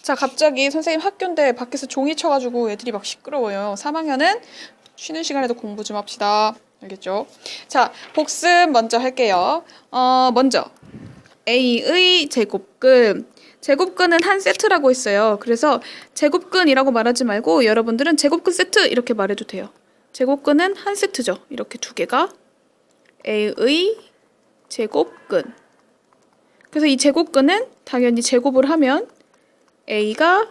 자, 갑자기 선생님 학교인데 밖에서 종이 쳐가지고 애들이 막 시끄러워요. 3학년은 쉬는 시간에도 공부 좀 합시다. 알겠죠? 자, 복습 먼저 할게요. 먼저 A의 제곱근. 제곱근은 한 세트라고 했어요. 그래서 제곱근이라고 말하지 말고 여러분들은 제곱근 세트 이렇게 말해도 돼요. 제곱근은 한 세트죠. 이렇게 두 개가 A의 제곱근. 그래서 이 제곱근은 당연히 제곱을 하면 A가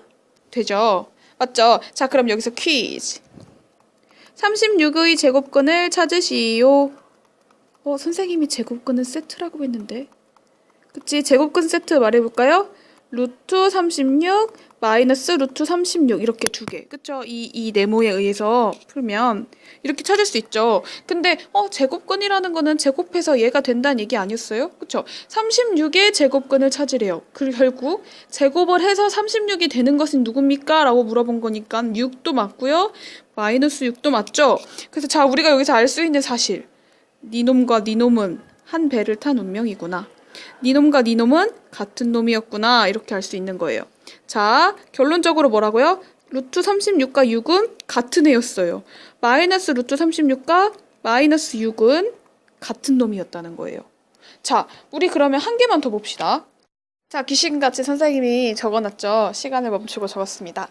되죠. 맞죠? 자, 그럼 여기서 퀴즈. 36의 제곱근을 찾으시오. 선생님이 제곱근은 세트라고 했는데. 그치? 제곱근 세트 말해볼까요? 루트 36 마이너스 루트 36 이렇게 두 개. 그쵸? 이 네모에 의해서 풀면 이렇게 찾을 수 있죠. 근데 제곱근이라는 거는 제곱해서 얘가 된다는 얘기 아니었어요? 그쵸? 36의 제곱근을 찾으래요. 결국 제곱을 해서 36이 되는 것은 누굽니까? 라고 물어본 거니까 6도 맞고요. 마이너스 6도 맞죠? 그래서 자, 우리가 여기서 알 수 있는 사실. 니놈과 니놈은 한 배를 탄 운명이구나. 니놈과 니놈은 같은 놈이었구나. 이렇게 알 수 있는 거예요. 자, 결론적으로 뭐라고요? 루트 36과 6은 같은 애였어요. 마이너스 루트 36과 마이너스 6은 같은 놈이었다는 거예요. 자, 우리 그러면 한 개만 더 봅시다. 자, 귀신같이 선생님이 적어놨죠. 시간을 멈추고 적었습니다.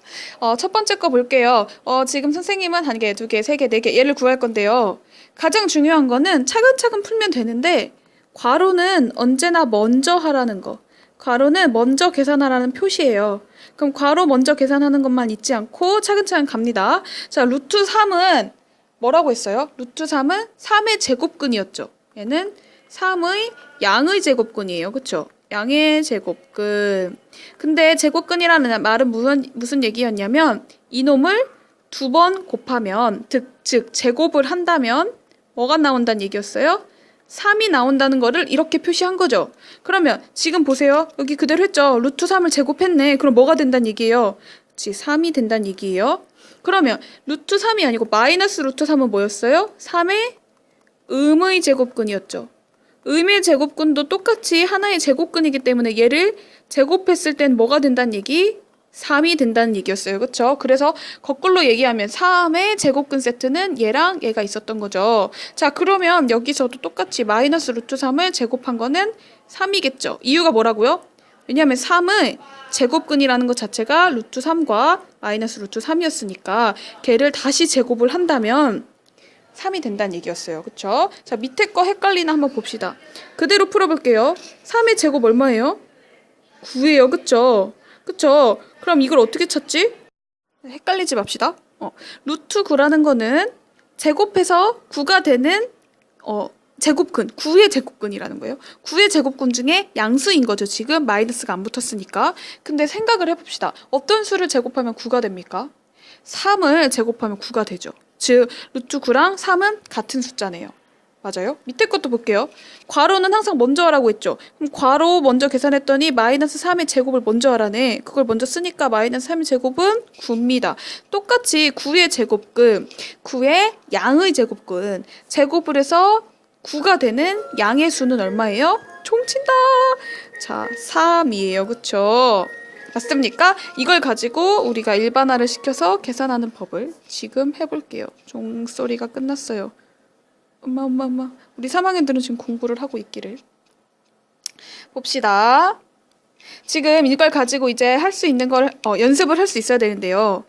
첫 번째 거 볼게요. 지금 선생님은 한 개, 두 개, 세 개, 네 개 얘를 구할 건데요. 가장 중요한 거는 차근차근 풀면 되는데 괄호는 언제나 먼저 하라는 거. 괄호는 먼저 계산하라는 표시예요. 그럼 괄호 먼저 계산하는 것만 잊지 않고 차근차근 갑니다. 자, 루트 3은 뭐라고 했어요? 루트 3은 3의 제곱근이었죠. 얘는 3의 양의 제곱근이에요. 그쵸? 양의 제곱근. 근데 제곱근이라는 말은 무슨 얘기였냐면 이놈을 두 번 곱하면 즉 제곱을 한다면 뭐가 나온다는 얘기였어요? 3이 나온다는 거를 이렇게 표시한 거죠. 그러면 지금 보세요. 여기 그대로 했죠. 루트 3을 제곱했네. 그럼 뭐가 된다는 얘기예요? 그치, 3이 된다는 얘기예요. 그러면 루트 3이 아니고 마이너스 루트 3은 뭐였어요? 3의 음의 제곱근이었죠. 음의 제곱근도 똑같이 하나의 제곱근이기 때문에 얘를 제곱했을 땐 뭐가 된다는 얘기? 3이 된다는 얘기였어요. 그쵸? 그래서 거꾸로 얘기하면 3의 제곱근 세트는 얘랑 얘가 있었던 거죠. 자, 그러면 여기서도 똑같이 마이너스 루트 3을 제곱한 거는 3이겠죠. 이유가 뭐라고요? 왜냐하면 3의 제곱근이라는 것 자체가 루트 3과 마이너스 루트 3이었으니까 걔를 다시 제곱을 한다면 3이 된다는 얘기였어요. 그쵸? 자, 밑에 거 헷갈리나 한번 봅시다. 그대로 풀어볼게요. 3의 제곱 얼마예요? 9예요. 그쵸? 그쵸? 그럼 이걸 어떻게 찾지? 헷갈리지 맙시다. 루트 9라는 거는 제곱해서 9가 되는 제곱근, 9의 제곱근이라는 거예요. 9의 제곱근 중에 양수인 거죠. 지금 마이너스가 안 붙었으니까. 근데 생각을 해봅시다. 어떤 수를 제곱하면 9가 됩니까? 3을 제곱하면 9가 되죠. 즉 루트 9랑 3은 같은 숫자네요. 맞아요? 밑에 것도 볼게요. 괄호는 항상 먼저 하라고 했죠. 그럼 괄호 먼저 계산했더니 마이너스 3의 제곱을 먼저 하라네. 그걸 먼저 쓰니까 마이너스 3의 제곱은 9입니다. 똑같이 9의 제곱근, 9의 양의 제곱근, 제곱을 해서 9가 되는 양의 수는 얼마예요? 총친다. 자, 3이에요. 그쵸? 맞습니까? 이걸 가지고 우리가 일반화를 시켜서 계산하는 법을 지금 해볼게요. 종소리가 끝났어요. 엄마. 우리 3학년들은 지금 공부를 하고 있기를. 봅시다. 지금 이걸 가지고 이제 할 수 있는 걸 연습을 할 수 있어야 되는데요.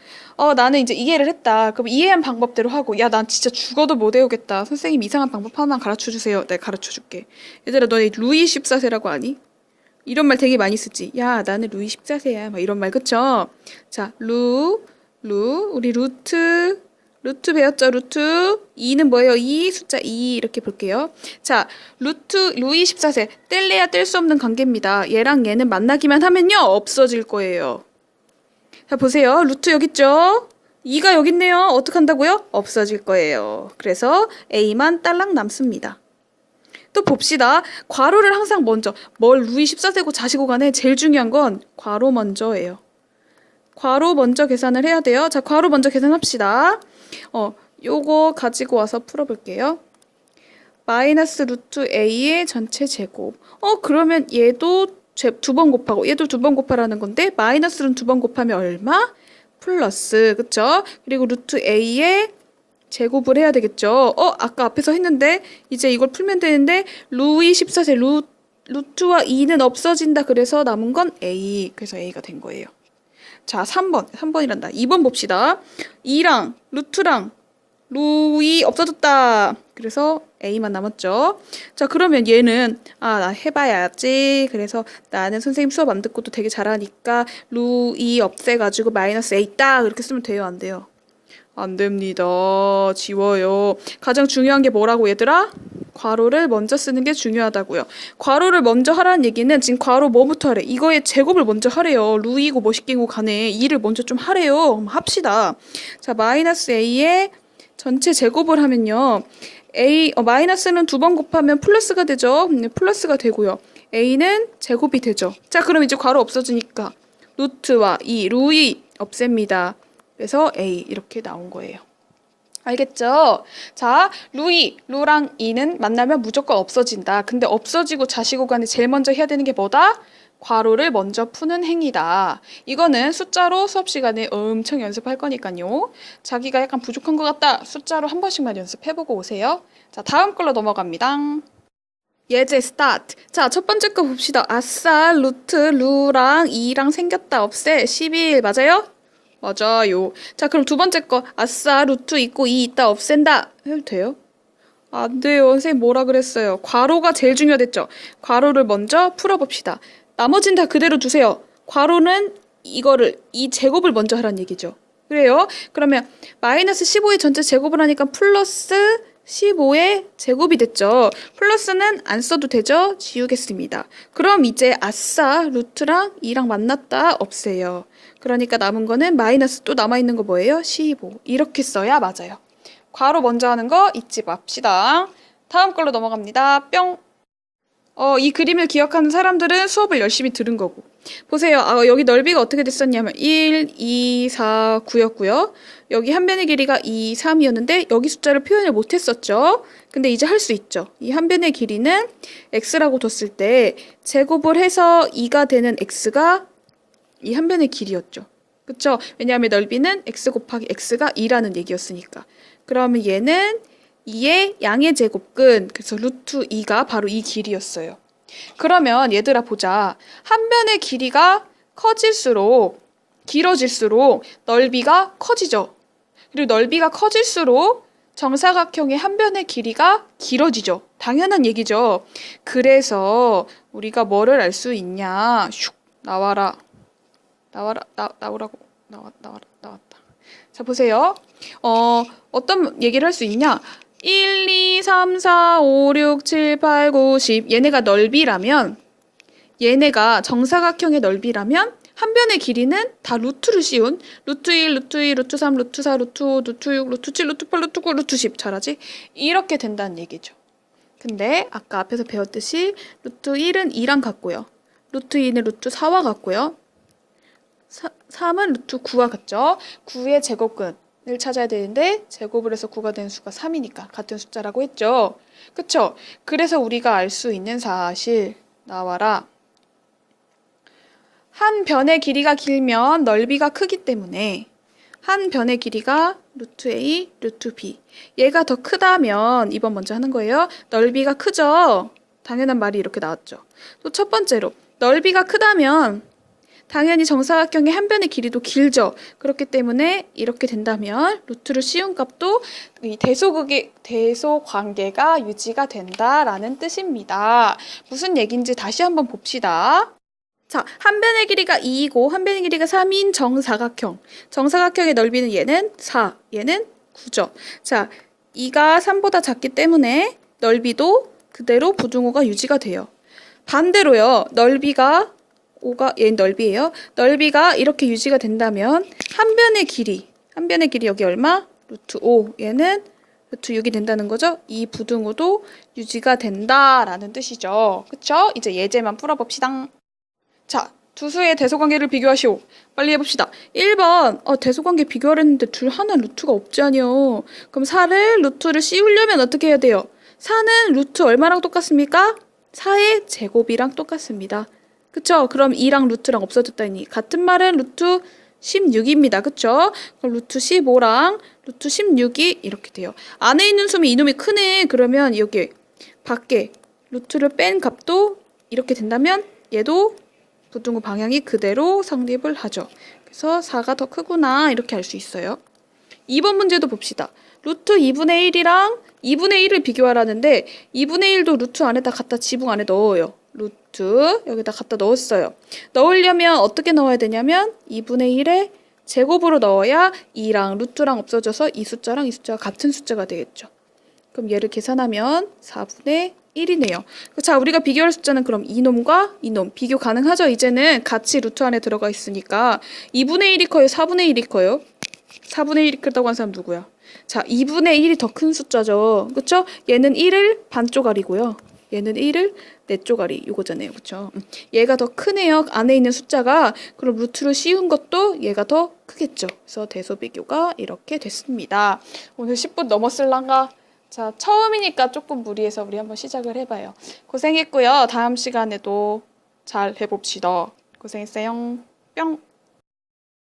나는 이제 이해를 했다. 그럼 이해한 방법대로 하고, 야, 난 진짜 죽어도 못 외우겠다. 선생님 이상한 방법 하나 가르쳐 주세요. 내가 가르쳐 줄게. 얘들아, 너네 루이 14세라고 아니? 이런 말 되게 많이 쓰지. 야, 나는 루이 14세야. 막 이런 말, 그쵸? 자, 우리 루트 배웠죠? 루트 2는 뭐예요? 2 숫자 2 이렇게 볼게요. 자, 루이 14세 뗄래야 뗄 수 없는 관계입니다. 얘랑 얘는 만나기만 하면요 없어질 거예요. 자, 보세요. 루트 여기 있죠? 2가 여기 있네요. 어떻게 한다고요? 없어질 거예요. 그래서 A만 딸랑 남습니다. 또 봅시다. 괄호를 항상 먼저 루이 14세고 자시고 간에 제일 중요한 건 괄호 먼저예요. 괄호 먼저 계산을 해야 돼요. 자, 괄호 먼저 계산합시다. 요거 가지고 와서 풀어볼게요. 마이너스 루트 A의 전체 제곱. 그러면 얘도 두 번 곱하고 얘도 두 번 곱하라는 건데 마이너스는 두 번 곱하면 얼마? 플러스. 그쵸? 그리고 루트 a에 제곱을 해야 되겠죠. 아까 앞에서 했는데 이제 이걸 풀면 되는데 루이 14세 루트와 2는 없어진다. 그래서 남은 건 a. 그래서 a가 된 거예요. 자, 3번이란다. 2번 봅시다. 2랑 루트랑 루이 없어졌다. 그래서 a만 남았죠. 자, 그러면 얘는 나 해봐야지. 그래서 나는 선생님 수업 안 듣고도 되게 잘하니까 루이 없애가지고 마이너스 a 딱 이렇게 쓰면 돼요? 안 돼요? 안 됩니다. 지워요. 가장 중요한 게 뭐라고 얘들아? 괄호를 먼저 쓰는 게 중요하다고요. 괄호를 먼저 하라는 얘기는 지금 괄호 뭐부터 하래? 이거의 제곱을 먼저 하래요. 루이고 뭐시기고 간에 2를 먼저 좀 하래요. 한번 합시다. 자, 마이너스 a의 전체 제곱을 하면요. 마이너스는 두 번 곱하면 플러스가 되죠. 플러스가 되고요. a는 제곱이 되죠. 자, 그럼 이제 괄호 없어지니까 루트와 루이 없앱니다. 그래서 a 이렇게 나온 거예요. 알겠죠? 자, 루랑 이는 만나면 무조건 없어진다. 근데 없어지고 자시고 간에 제일 먼저 해야 되는 게 뭐다? 괄호를 먼저 푸는 행위다. 이거는 숫자로 수업 시간에 엄청 연습할 거니까요. 자기가 약간 부족한 것 같다. 숫자로 한 번씩만 연습해보고 오세요. 자, 다음 걸로 넘어갑니다. 예제 스타트. 자, 첫 번째 거 봅시다. 아싸, 루랑 2랑 생겼다. 없애. 11 맞아요? 맞아요. 자, 그럼 두 번째 거 아싸 루트 있고 2 있다 없앤다 해도 돼요? 안 돼요. 선생님 뭐라 그랬어요? 괄호가 제일 중요했죠. 괄호를 먼저 풀어봅시다. 나머지는 다 그대로 두세요. 괄호는 이 제곱을 먼저 하라는 얘기죠. 그래요? 그러면 마이너스 15의 전체 제곱을 하니까 플러스 15의 제곱이 됐죠. 플러스는 안 써도 되죠? 지우겠습니다. 그럼 이제 아싸 루트랑 2랑 만났다 없애요. 그러니까 남은 거는 마이너스 또 남아있는 거 뭐예요? 15. 이렇게 써야 맞아요. 괄호 먼저 하는 거 잊지 맙시다. 다음 걸로 넘어갑니다. 뿅. 이 그림을 기억하는 사람들은 수업을 열심히 들은 거고. 보세요. 여기 넓이가 어떻게 됐었냐면 1, 2, 4, 9였고요. 여기 한 변의 길이가 2, 3이었는데 여기 숫자를 표현을 못했었죠. 근데 이제 할 수 있죠. 이 한 변의 길이는 x라고 뒀을 때 제곱을 해서 2가 되는 x가 이 한 변의 길이였죠. 그쵸? 왜냐하면 넓이는 x 곱하기 x가 2라는 얘기였으니까. 그러면 얘는 2의 양의 제곱근, 그래서 루트 2가 바로 이 길이였어요. 그러면 얘들아 보자. 한 변의 길이가 길어질수록 넓이가 커지죠. 그리고 넓이가 커질수록 정사각형의 한 변의 길이가 길어지죠. 당연한 얘기죠. 그래서 우리가 뭐를 알 수 있냐? 슉 나와라. 나오라고. 나왔다. 자, 보세요. 어떤 얘기를 할 수 있냐? 1, 2, 3, 4, 5, 6, 7, 8, 9, 10. 얘네가 넓이라면, 얘네가 정사각형의 넓이라면, 한 변의 길이는 다 루트를 씌운 루트 1, 루트 2, 루트 3, 루트 4, 루트 5, 루트 6, 루트 7, 루트 8, 루트 9, 루트 10. 잘하지? 이렇게 된다는 얘기죠. 근데 아까 앞에서 배웠듯이 루트 1은 2랑 같고요. 루트 2는 루트 4와 같고요. 3은 루트 9와 같죠? 9의 제곱근을 찾아야 되는데 제곱을 해서 9가 되는 수가 3이니까 같은 숫자라고 했죠. 그쵸? 그래서 우리가 알 수 있는 사실 나와라. 한 변의 길이가 길면 넓이가 크기 때문에 한 변의 길이가 루트 A, 루트 B. 얘가 더 크다면 2번 먼저 하는 거예요. 넓이가 크죠? 당연한 말이 이렇게 나왔죠. 또 첫 번째로 넓이가 크다면 당연히 정사각형의 한 변의 길이도 길죠. 그렇기 때문에 이렇게 된다면 루트를 씌운 값도 이 대소 관계가 유지가 된다라는 뜻입니다. 무슨 얘기인지 다시 한번 봅시다. 자, 한 변의 길이가 2이고 한 변의 길이가 3인 정사각형. 정사각형의 넓이는 얘는 4, 얘는 9죠. 자, 2가 3보다 작기 때문에 넓이도 그대로 부등호가 유지가 돼요. 반대로요. 넓이가 5가 얘는 넓이에요. 넓이가 이렇게 유지가 된다면 한 변의 길이 여기 얼마? 루트 5. 얘는 루트 6이 된다는 거죠. 이 부등호도 유지가 된다라는 뜻이죠. 그쵸? 이제 예제만 풀어봅시다. 자, 두 수의 대소관계를 비교하시오. 빨리 해봅시다. 1번 대소관계 비교하랬는데 둘 하나 루트가 없잖요. 그럼 4를 루트를 씌우려면 어떻게 해야 돼요? 4는 루트 얼마랑 똑같습니까? 4의 제곱이랑 똑같습니다. 그쵸? 그럼 2랑 루트랑 없어졌다니. 같은 말은 루트 16입니다. 그쵸? 그럼 루트 15랑 루트 16이 이렇게 돼요. 안에 있는 놈이 이놈이 크네. 그러면 여기 밖에 루트를 뺀 값도 이렇게 된다면 얘도 부등호 방향이 그대로 성립을 하죠. 그래서 4가 더 크구나 이렇게 알 수 있어요. 2번 문제도 봅시다. 루트 2분의 1이랑 2분의 1을 비교하라는데 2분의 1도 루트 안에다 갖다 지붕 안에 넣어요. 루트 여기다 갖다 넣었어요. 넣으려면 어떻게 넣어야 되냐면 2분의 1에 제곱으로 넣어야 2랑 루트랑 없어져서 이 숫자랑 이 숫자가 같은 숫자가 되겠죠. 그럼 얘를 계산하면 4분의 1이네요. 자, 우리가 비교할 숫자는 그럼 이놈과 이놈 비교 가능하죠? 이제는 같이 루트 안에 들어가 있으니까 2분의 1이 커요? 4분의 1이 커요? 4분의 1이 크다고 한 사람 누구야? 자, 2분의 1이 더 큰 숫자죠. 그쵸? 얘는 1을 반쪼가리고요. 얘는 1을 4쪼가리 이거잖아요. 그쵸? 얘가 더 크네요. 안에 있는 숫자가. 그럼 루트를 씌운 것도 얘가 더 크겠죠. 그래서 대소비교가 이렇게 됐습니다. 오늘 10분 넘었을란가? 자, 처음이니까 조금 무리해서 우리 한번 시작을 해봐요. 고생했고요. 다음 시간에도 잘 해봅시다. 고생했어요. 뿅!